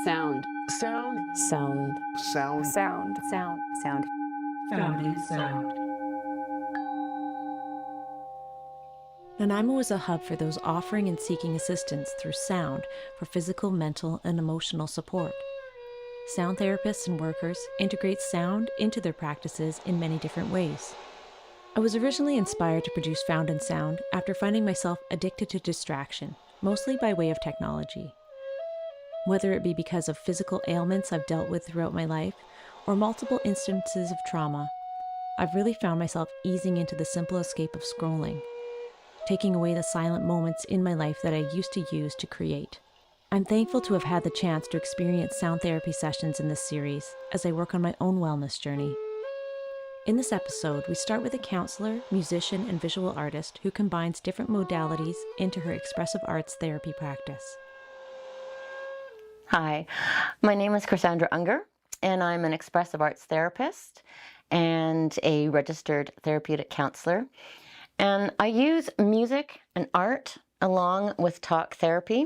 Sound. Sound. Sound. Sound. Sound. Sound. Sound. Found in sound. Nanaimo is a hub for those offering and seeking assistance through sound for physical, mental, and emotional support. Sound therapists and workers integrate sound into their practices in many different ways. I was originally inspired to produce Found in Sound after finding myself addicted to distraction, mostly by way of technology. Whether it be because of physical ailments I've dealt with throughout my life or multiple instances of trauma, I've really found myself easing into the simple escape of scrolling, taking away the silent moments in my life that I used to use to create. I'm thankful to have had the chance to experience sound therapy sessions in this series as I work on my own wellness journey. In this episode, we start with a counselor, musician, and visual artist who combines different modalities into her expressive arts therapy practice. Hi, my name is Chrissandra Unger, and I'm an expressive arts therapist and a registered therapeutic counselor. And I use music and art along with talk therapy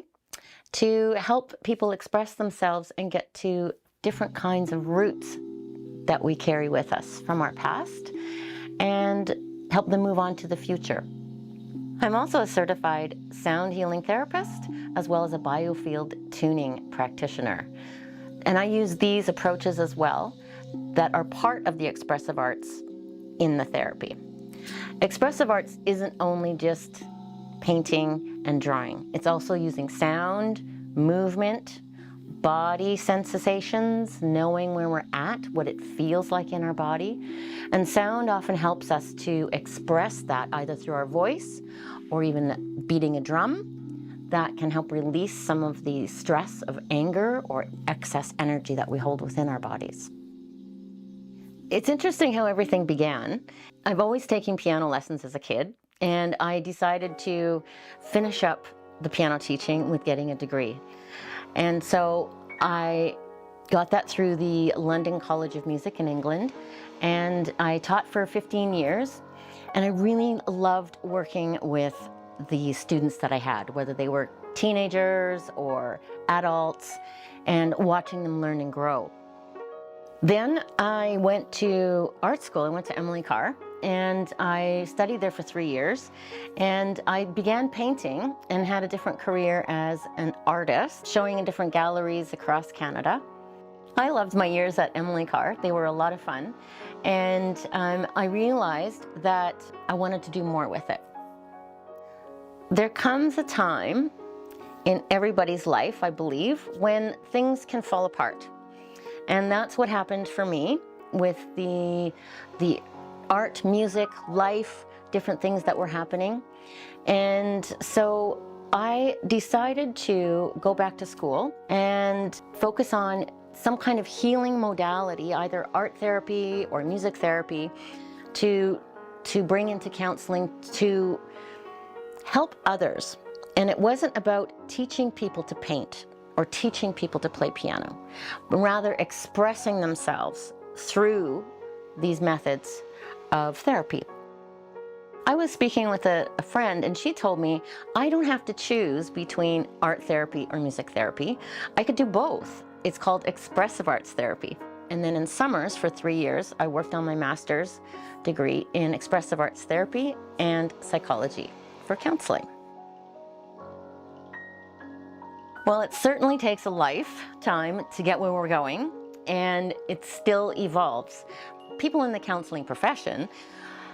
to help people express themselves and get to different kinds of roots that we carry with us from our past and help them move on to the future. I'm also a certified sound healing therapist as well as a biofield tuning practitioner. And I use these approaches as well that are part of the expressive arts in the therapy. Expressive arts isn't only just painting and drawing. It's also using sound, movement, body sensations, knowing where we're at, what it feels like in our body. And sound often helps us to express that either through our voice or even beating a drum. That can help release some of the stress of anger or excess energy that we hold within our bodies. It's interesting how everything began. I've always taken piano lessons as a kid, and I decided to finish up the piano teaching with getting a degree. And so I got that through the London College of Music in England, and I taught for 15 years, and I really loved working with the students that I had, whether they were teenagers or adults, and watching them learn and grow. Then I went to art school. I went to Emily Carr, and I studied there for 3 years, and I began painting and had a different career as an artist, showing in different galleries across Canada. I loved my years at Emily Carr. They were a lot of fun, and I realized that I wanted to do more with it. There comes a time in everybody's life, I believe, when things can fall apart. And that's what happened for me with the art, music, life, different things that were happening. And so I decided to go back to school and focus on some kind of healing modality, either art therapy or music therapy, to bring into counseling to help others. And it wasn't about teaching people to paint or teaching people to play piano, but rather expressing themselves through these methods of therapy. I was speaking with a friend, and she told me I don't have to choose between art therapy or music therapy. I could do both. It's called expressive arts therapy. And then in summers for 3 years, I worked on my master's degree in expressive arts therapy and psychology for counseling. Well, it certainly takes a lifetime to get where we're going, and it still evolves. People in the counseling profession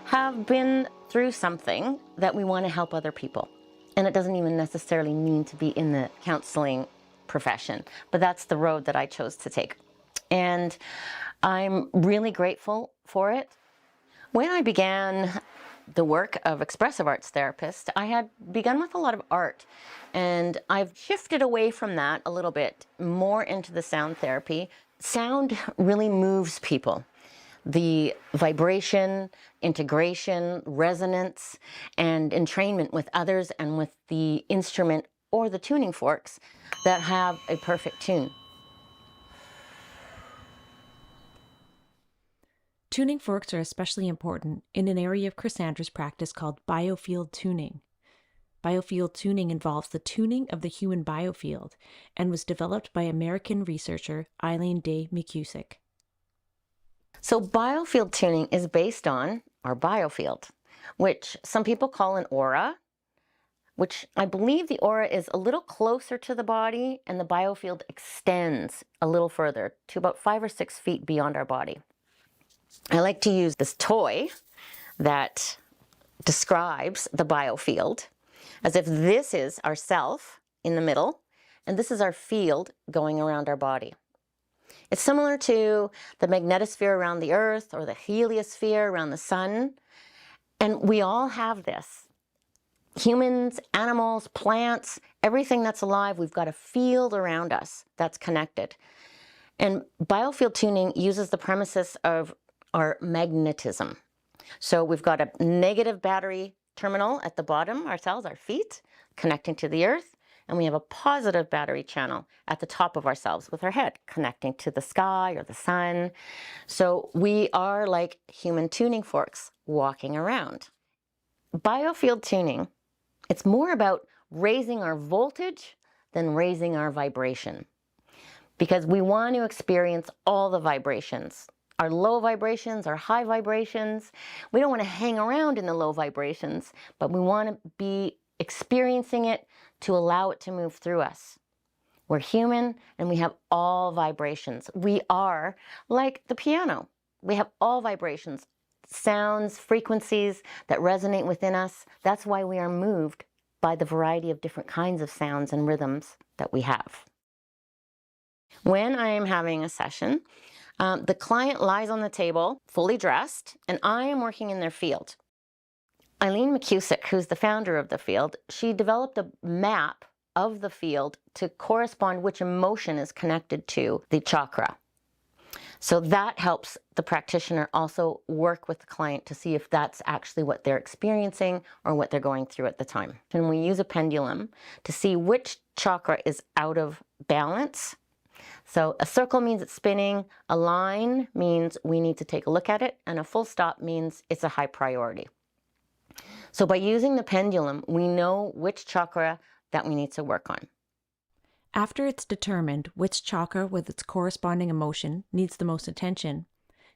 have been through something that we want to help other people. And it doesn't even necessarily mean to be in the counseling profession, but that's the road that I chose to take. And I'm really grateful for it. When I began the work of expressive arts therapist, I had begun with a lot of art, and I've shifted away from that a little bit more into the sound therapy. Sound really moves people. The vibration, integration, resonance, and entrainment with others and with the instrument or the tuning forks that have a perfect tune. Tuning forks are especially important in an area of Chrissandra's practice called biofield tuning. Biofield tuning involves the tuning of the human biofield and was developed by American researcher Eileen Day McCusick. So biofield tuning is based on our biofield, which some people call an aura, which I believe the aura is a little closer to the body and the biofield extends a little further to about 5 or 6 feet beyond our body. I like to use this toy that describes the biofield as if this is our self in the middle and this is our field going around our body. It's similar to the magnetosphere around the Earth or the heliosphere around the sun, and we all have this. Humans, animals, plants, everything that's alive, we've got a field around us that's connected. And biofield tuning uses the premises of our magnetism. So we've got a negative battery terminal at the bottom, ourselves, our feet, connecting to the earth, and we have a positive battery channel at the top of ourselves with our head, connecting to the sky or the sun. So we are like human tuning forks walking around. Biofield tuning, it's more about raising our voltage than raising our vibration, because we want to experience all the vibrations. Our low vibrations, our high vibrations. We don't want to hang around in the low vibrations, but we want to be experiencing it to allow it to move through us. We're human and we have all vibrations. We are like the piano. We have all vibrations, sounds, frequencies that resonate within us. That's why we are moved by the variety of different kinds of sounds and rhythms that we have. When I am having a session, the client lies on the table, fully dressed, and I am working in their field. Eileen McCusick, who's the founder of the field, she developed a map of the field to correspond which emotion is connected to the chakra. So that helps the practitioner also work with the client to see if that's actually what they're experiencing or what they're going through at the time. And we use a pendulum to see which chakra is out of balance. So a circle means it's spinning, a line means we need to take a look at it, and a full stop means it's a high priority. So by using the pendulum, we know which chakra that we need to work on. After it's determined which chakra with its corresponding emotion needs the most attention,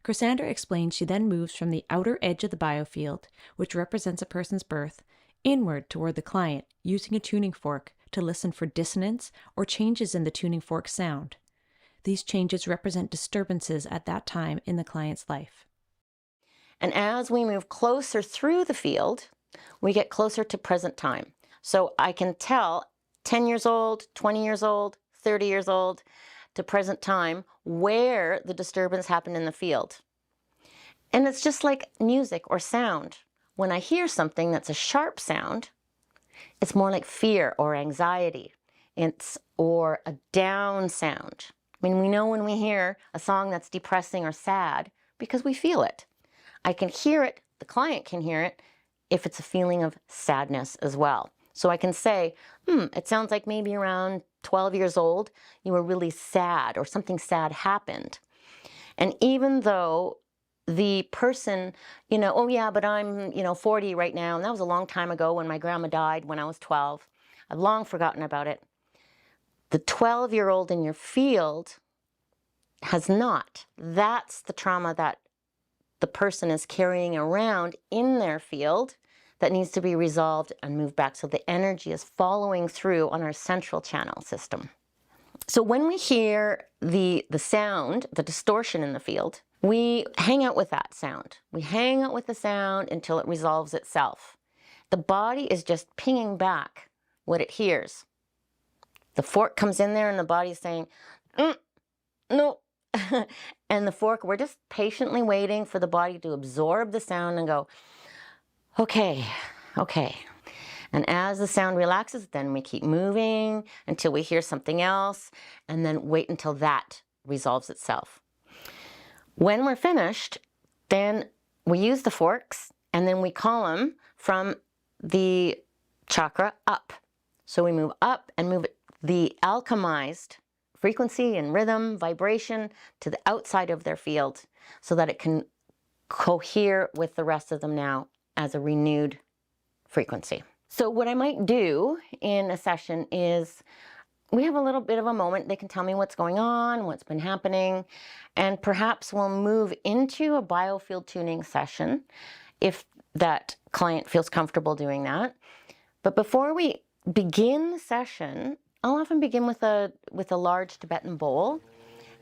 Chrissandra explains she then moves from the outer edge of the biofield, which represents a person's birth, inward toward the client, using a tuning fork to listen for dissonance or changes in the tuning fork sound. These changes represent disturbances at that time in the client's life. And as we move closer through the field, we get closer to present time. So I can tell 10 years old, 20 years old, 30 years old to present time where the disturbance happened in the field. And it's just like music or sound. When I hear something that's a sharp sound, it's more like fear or anxiety. Or a down sound. I mean, we know when we hear a song that's depressing or sad because we feel it. I can hear it, the client can hear it, if it's a feeling of sadness as well. So I can say, it sounds like maybe around 12 years old, you were really sad or something sad happened. And even though the person, oh yeah, but I'm, 40 right now, and that was a long time ago when my grandma died when I was 12. I've long forgotten about it. The 12-year-old in your field has not. That's the trauma that the person is carrying around in their field that needs to be resolved and moved back. So the energy is following through on our central channel system. So when we hear the sound, the distortion in the field, we hang out with that sound. We hang out with the sound until it resolves itself. The body is just pinging back what it hears. The fork comes in there and the body's saying, no. And the fork, we're just patiently waiting for the body to absorb the sound and go, okay. And as the sound relaxes, then we keep moving until we hear something else, and then wait until that resolves itself. When we're finished, then we use the forks, and then we call them from the chakra up. So we move up and move the alchemized frequency and rhythm, vibration to the outside of their field so that it can cohere with the rest of them now as a renewed frequency. So what I might do in a session is we have a little bit of a moment. They can tell me what's going on, what's been happening, and perhaps we'll move into a biofield tuning session if that client feels comfortable doing that. But before we begin the session, I'll often begin with a large Tibetan bowl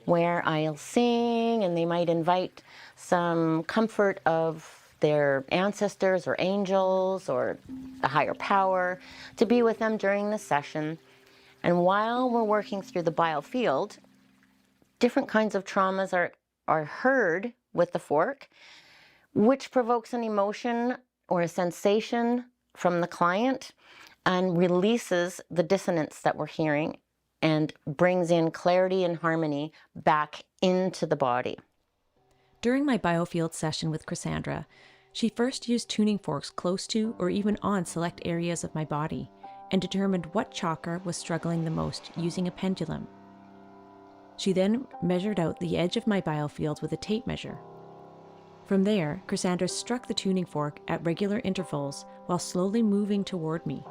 where I'll sing, and they might invite some comfort of their ancestors or angels or a higher power to be with them during the session. And while we're working through the biofield, different kinds of traumas are heard with the fork, which provokes an emotion or a sensation from the client and releases the dissonance that we're hearing and brings in clarity and harmony back into the body. During my biofield session with Chrissandra, she first used tuning forks close to or even on select areas of my body and determined what chakra was struggling the most using a pendulum. She then measured out the edge of my biofield with a tape measure. From there, Chrissandra struck the tuning fork at regular intervals while slowly moving toward me.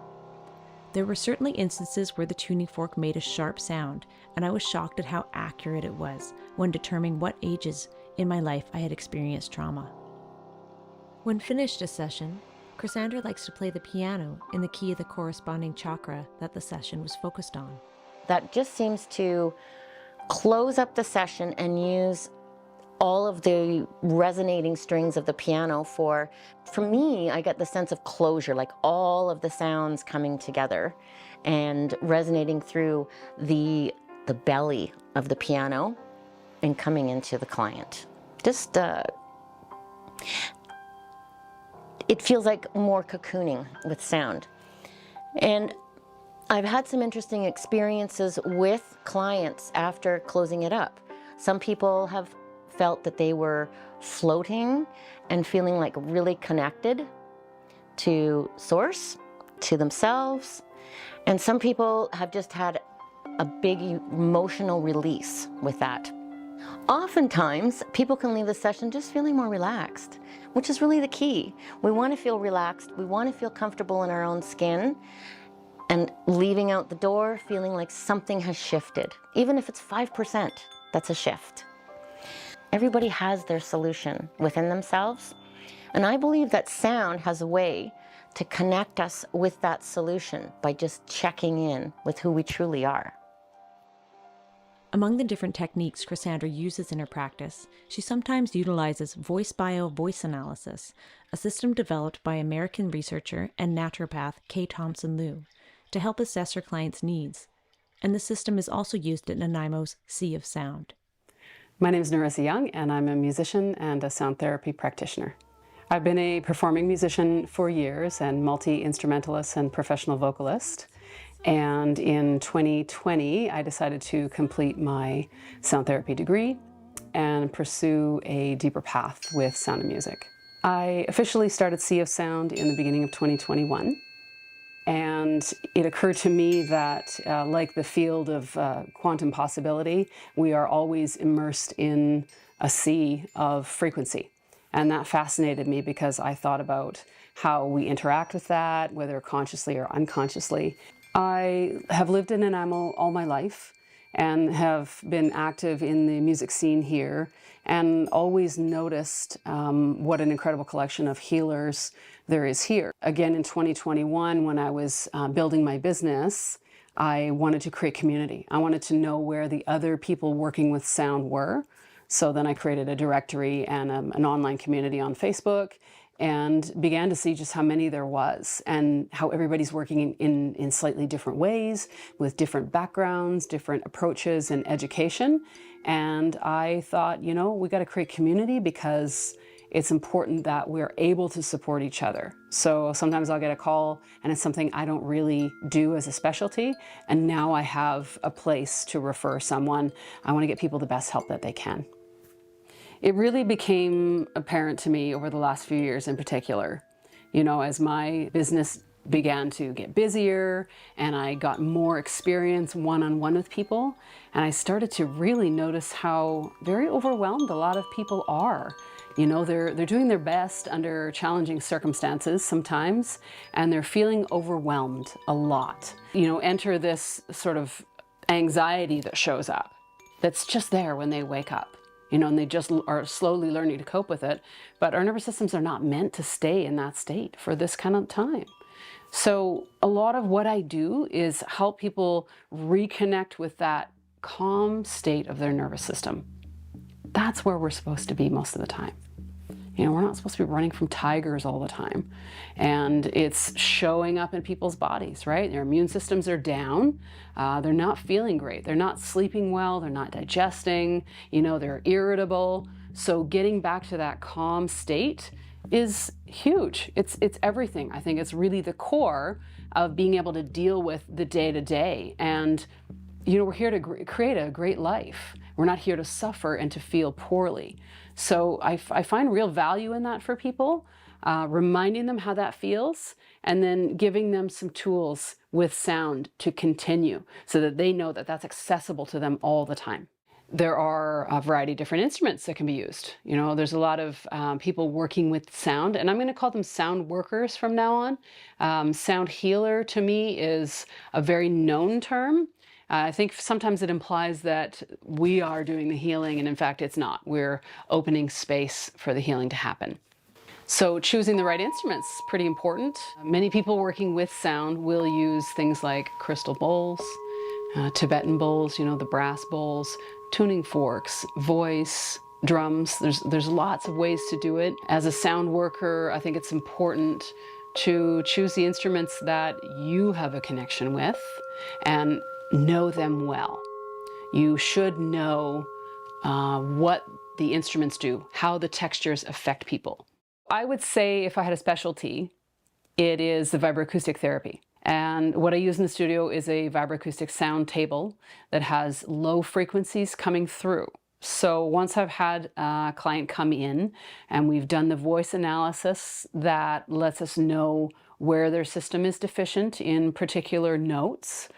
There were certainly instances where the tuning fork made a sharp sound, and I was shocked at how accurate it was when determining what ages in my life I had experienced trauma. When finished a session, Chrissandra likes to play the piano in the key of the corresponding chakra that the session was focused on. That just seems to close up the session and use all of the resonating strings of the piano for me, I get the sense of closure, like all of the sounds coming together and resonating through the belly of the piano and coming into the client. Just, it feels like more cocooning with sound. And I've had some interesting experiences with clients after closing it up. Some people have felt that they were floating and feeling like really connected to source, to themselves. And some people have just had a big emotional release with that. Oftentimes, people can leave the session just feeling more relaxed, which is really the key. We want to feel relaxed. We want to feel comfortable in our own skin, and leaving out the door feeling like something has shifted. Even if it's 5%, that's a shift. Everybody has their solution within themselves, and I believe that sound has a way to connect us with that solution by just checking in with who we truly are. Among the different techniques Chrissandra uses in her practice, she sometimes utilizes voice analysis, a system developed by American researcher and naturopath Kay Thompson Liu to help assess her clients' needs, and the system is also used at Nanaimo's Sea of Sound. My name is Narissa Young, and I'm a musician and a sound therapy practitioner. I've been a performing musician for years and multi-instrumentalist and professional vocalist. And in 2020, I decided to complete my sound therapy degree and pursue a deeper path with sound and music. I officially started Sea of Sound in the beginning of 2021. And it occurred to me that, like the field of quantum possibility, we are always immersed in a sea of frequency. And that fascinated me because I thought about how we interact with that, whether consciously or unconsciously. I have lived in Nanaimo all my life and have been active in the music scene here and always noticed what an incredible collection of healers there is here. Again, in 2021, when I was building my business, I wanted to create community. I wanted to know where the other people working with sound were. So then I created a directory and an online community on Facebook and began to see just how many there was and how everybody's working in slightly different ways with different backgrounds, different approaches and education. And I thought, you know, we got to create community because it's important that we're able to support each other. So sometimes I'll get a call and it's something I don't really do as a specialty. And now I have a place to refer someone. I want to get people the best help that they can. It really became apparent to me over the last few years in particular, you know, as my business began to get busier and I got more experience one-on-one with people, and I started to really notice how very overwhelmed a lot of people are. You know, they're doing their best under challenging circumstances sometimes, and they're feeling overwhelmed a lot. You know, enter this sort of anxiety that shows up, that's just there when they wake up, you know, and they just are slowly learning to cope with it. But our nervous systems are not meant to stay in that state for this kind of time. So a lot of what I do is help people reconnect with that calm state of their nervous system. That's where we're supposed to be most of the time. You know, we're not supposed to be running from tigers all the time. And it's showing up in people's bodies, right? Their immune systems are down. They're not feeling great. They're not sleeping well. They're not digesting. You know, they're irritable. So getting back to that calm state is huge. It's everything. I think it's really the core of being able to deal with the day-to-day. And, you know, we're here to create a great life. We're not here to suffer and to feel poorly. So I find real value in that for people, reminding them how that feels, and then giving them some tools with sound to continue so that they know that that's accessible to them all the time. There are a variety of different instruments that can be used. You know, there's a lot of people working with sound, and I'm going to call them sound workers from now on. Sound healer to me is a very known term. I think sometimes it implies that we are doing the healing, and in fact it's not. We're opening space for the healing to happen. So choosing the right instruments is pretty important. Many people working with sound will use things like crystal bowls, Tibetan bowls, you know, the brass bowls, tuning forks, voice, drums. There's lots of ways to do it. As a sound worker, I think it's important to choose the instruments that you have a connection with and know them well. You should know what the instruments do, how the textures affect people. I would say if I had a specialty, it is the vibroacoustic therapy. And what I use in the studio is a vibroacoustic sound table that has low frequencies coming through. So once I've had a client come in and we've done the voice analysis that lets us know where their system is deficient in particular notes,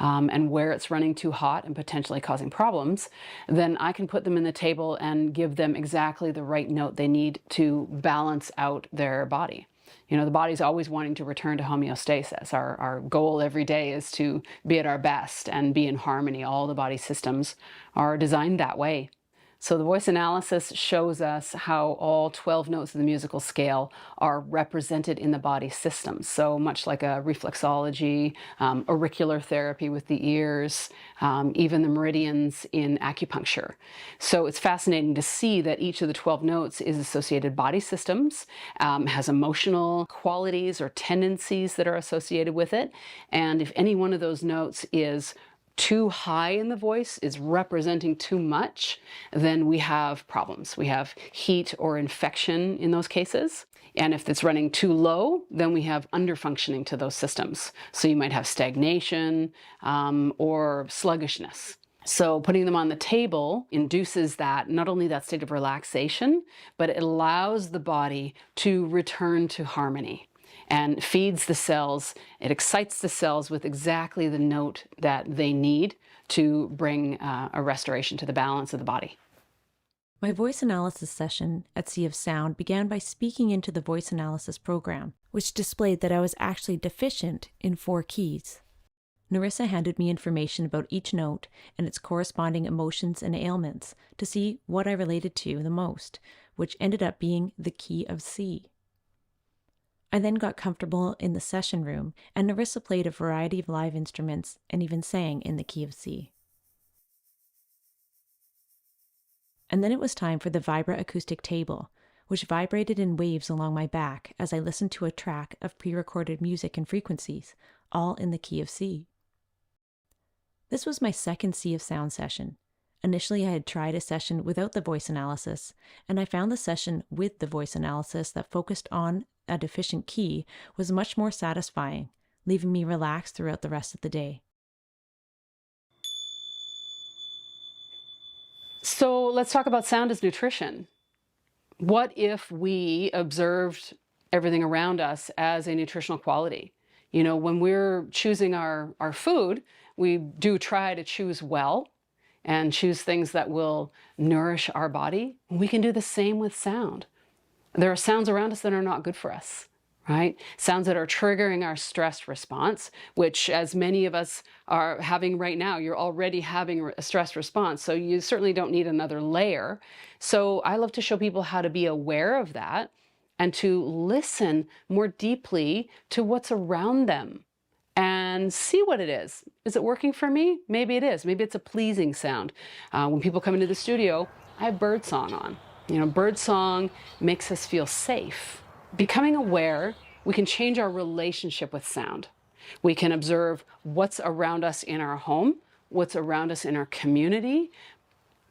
and where it's running too hot and potentially causing problems, then I can put them in the table and give them exactly the right note they need to balance out their body. You know, the body's always wanting to return to homeostasis. Our goal every day is to be at our best and be in harmony. All the body systems are designed that way. So the voice analysis shows us how all 12 notes of the musical scale are represented in the body system. So much like a reflexology, auricular therapy with the ears, even the meridians in acupuncture. So it's fascinating to see that each of the 12 notes is associated body systems, has emotional qualities or tendencies that are associated with it. And if any one of those notes is too high in the voice, is representing too much, then we have problems. We have heat or infection in those cases. And if it's running too low, then we have underfunctioning to those systems. So you might have stagnation or sluggishness. So putting them on the table induces that, not only that state of relaxation, but it allows the body to return to harmony and feeds the cells. It excites the cells with exactly the note that they need to bring a restoration to the balance of the body. My voice analysis session at Sea of Sound began by speaking into the voice analysis program, which displayed that I was actually deficient in 4 keys. Narissa handed me information about each note and its corresponding emotions and ailments to see what I related to the most, which ended up being the key of C. I then got comfortable in the session room, and Narissa played a variety of live instruments and even sang in the key of C. And then it was time for the vibroacoustic table, which vibrated in waves along my back as I listened to a track of pre-recorded music and frequencies, all in the key of C. This was my second Sea of Sound session. Initially, I had tried a session without the voice analysis, and I found the session with the voice analysis that focused on a deficient key was much more satisfying, leaving me relaxed throughout the rest of the day. So let's talk about sound as nutrition. What if we observed everything around us as a nutritional quality? You know, when we're choosing our food, we do try to choose well and choose things that will nourish our body. We can do the same with sound. There are sounds around us that are not good for us, right? Sounds that are triggering our stress response, which as many of us are having right now, you're already having a stress response. So you certainly don't need another layer. So I love to show people how to be aware of that and to listen more deeply to what's around them and see what it is. Is it working for me? Maybe it is. Maybe it's a pleasing sound. When people come into the studio, I have birdsong on. You know, birdsong makes us feel safe. Becoming aware, we can change our relationship with sound. We can observe what's around us in our home, what's around us in our community,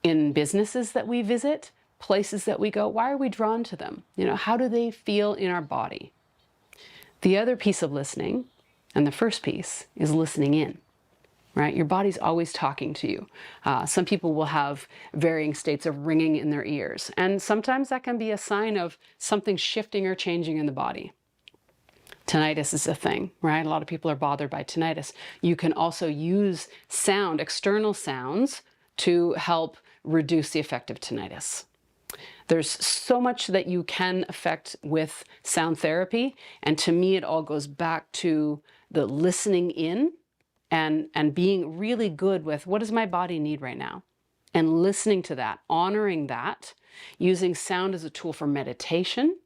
in businesses that we visit, places that we go. Why are we drawn to them? You know, how do they feel in our body? The other piece of listening, and the first piece, is listening in. Right? Your body's always talking to you. Some people will have varying states of ringing in their ears, and sometimes that can be a sign of something shifting or changing in the body. Tinnitus is a thing, right? A lot of people are bothered by tinnitus. You can also use sound, external sounds, to help reduce the effect of tinnitus. There's so much that you can affect with sound therapy, and to me it all goes back to the listening in and being really good with what does my body need right now, and listening to that, honoring that. Using sound as a tool for meditation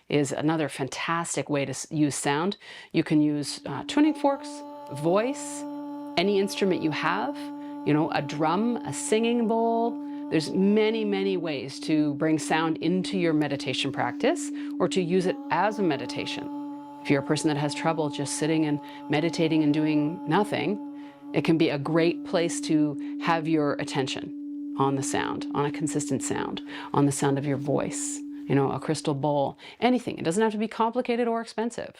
is another fantastic way to use sound. You can use tuning forks, voice, any instrument you have, you know, a drum, a singing bowl. There's many, many ways to bring sound into your meditation practice or to use it as a meditation. If you're a person that has trouble just sitting and meditating and doing nothing, it can be a great place to have your attention on the sound, on a consistent sound, on the sound of your voice, you know, a crystal bowl, anything. It doesn't have to be complicated or expensive.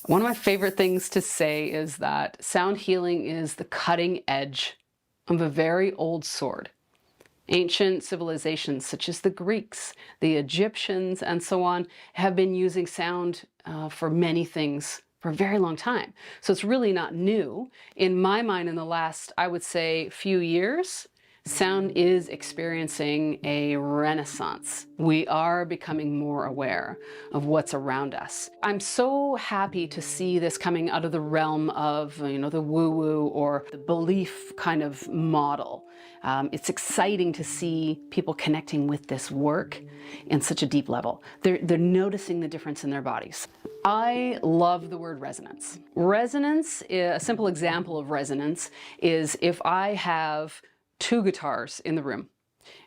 One of my favorite things to say is that sound healing is the cutting edge of a very old sword. Ancient civilizations such as the Greeks, the Egyptians, and so on have been using sound for many things for a very long time. So it's really not new. In my mind, in the last, I would say, few years, sound is experiencing a renaissance. We are becoming more aware of what's around us. I'm so happy to see this coming out of the realm of, you know, the woo-woo or the belief kind of model. It's exciting to see people connecting with this work in such a deep level. They're noticing the difference in their bodies. I love the word resonance. Resonance, a simple example of resonance is if I have two guitars in the room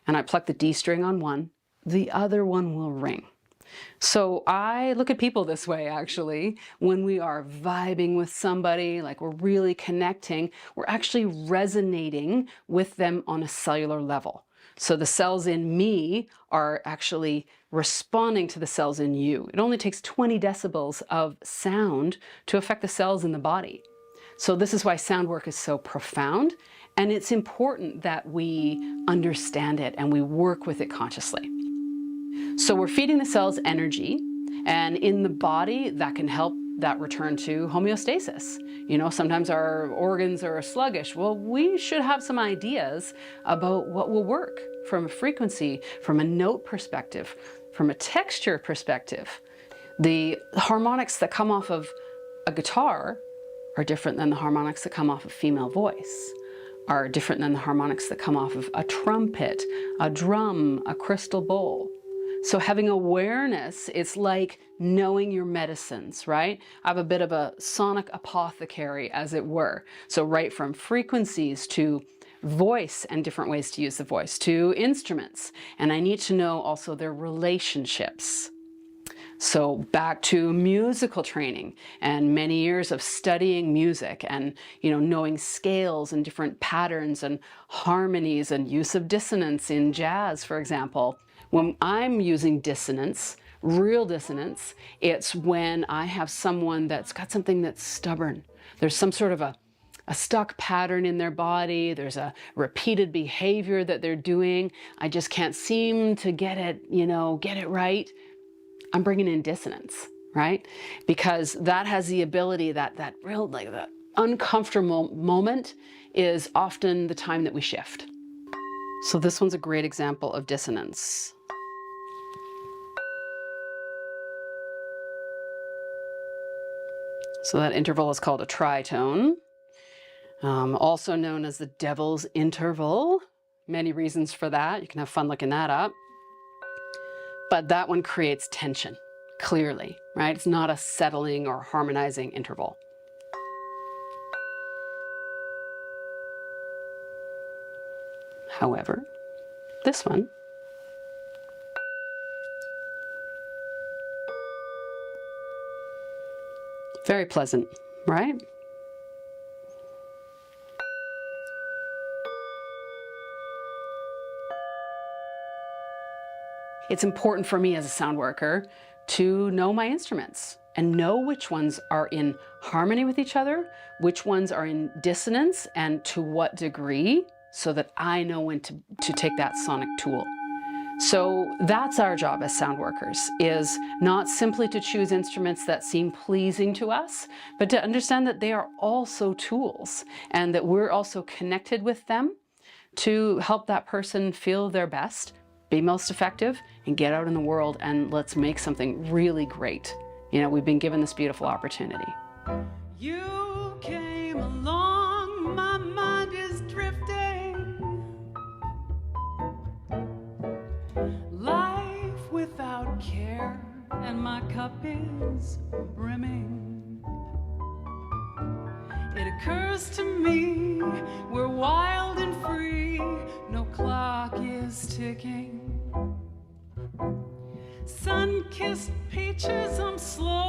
and I pluck the D string on one, the other one will ring. So I look at people this way, actually. When we are vibing with somebody, like we're really connecting, we're actually resonating with them on a cellular level. So the cells in me are actually responding to the cells in you. It only takes 20 decibels of sound to affect the cells in the body. So this is why sound work is so profound, and it's important that we understand it and we work with it consciously. So we're feeding the cells energy, and in the body that can help that return to homeostasis. You know, sometimes our organs are sluggish. Well, we should have some ideas about what will work from a frequency, from a note perspective, from a texture perspective. The harmonics that come off of a guitar are different than the harmonics that come off of a female voice, are different than the harmonics that come off of a trumpet, a drum, a crystal bowl. So having awareness, it's like knowing your medicines, right? I have a bit of a sonic apothecary, as it were. So right from frequencies to voice and different ways to use the voice, to instruments. And I need to know also their relationships. So back to musical training and many years of studying music and, you know, knowing scales and different patterns and harmonies and use of dissonance in jazz, for example. When I'm using dissonance, real dissonance, it's when I have someone that's got something that's stubborn. There's some sort of a a stuck pattern in their body. There's a repeated behavior that they're doing. I just can't seem to get it, get it right. I'm bringing in dissonance, right? Because that has the ability, that real, like the uncomfortable moment is often the time that we shift. So this one's a great example of dissonance. So that interval is called a tritone, also known as the devil's interval. Many reasons for that. You can have fun looking that up. But that one creates tension, clearly, right? It's not a settling or harmonizing interval. However, this one very pleasant, right? It's important for me as a sound worker to know my instruments and know which ones are in harmony with each other, which ones are in dissonance, and to what degree, so that I know when to take that sonic tool. So that's our job as sound workers, is not simply to choose instruments that seem pleasing to us, but to understand that they are also tools and that we're also connected with them to help that person feel their best, be most effective, and get out in the world and let's make something really great. We've been given this beautiful opportunity. You came along, my mind is drifting. Life without care, and my cup is brimming. It occurs to me we're wild and free, no clock is ticking. Sun-kissed peaches, I'm slow